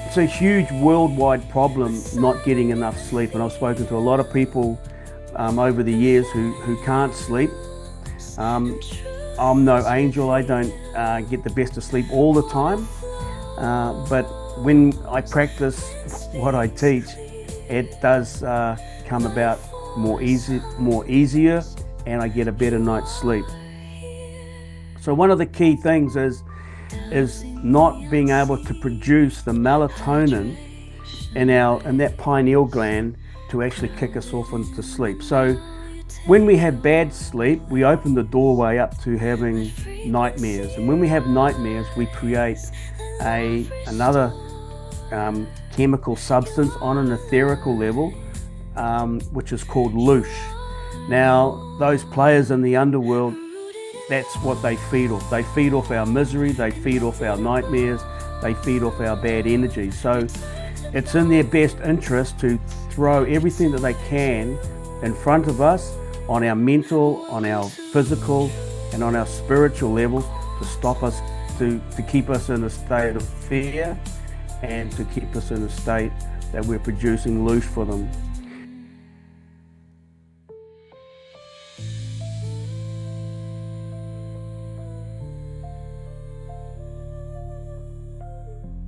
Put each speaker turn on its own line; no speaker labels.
It's a huge worldwide problem, not getting enough sleep, and I've spoken to a lot of people over the years who can't sleep. I'm no angel. I don't get the best of sleep all the time, but when I practice what I teach, it does come about more easier, and I get a better night's sleep. So one of the key things is not being able to produce the melatonin in that pineal gland to actually kick us off into sleep. So when we have bad sleep, we open the doorway up to having nightmares, and when we have nightmares, we create another chemical substance on an etherical level, which is called loosh. Now, those players in the underworld, that's what they feed off. They feed off our misery, they feed off our nightmares, they feed off our bad energy. So it's in their best interest to throw everything that they can in front of us on our mental, on our physical, and on our spiritual levels to stop us, to keep us in a state of fear and to keep us in a state that we're producing loosh for them.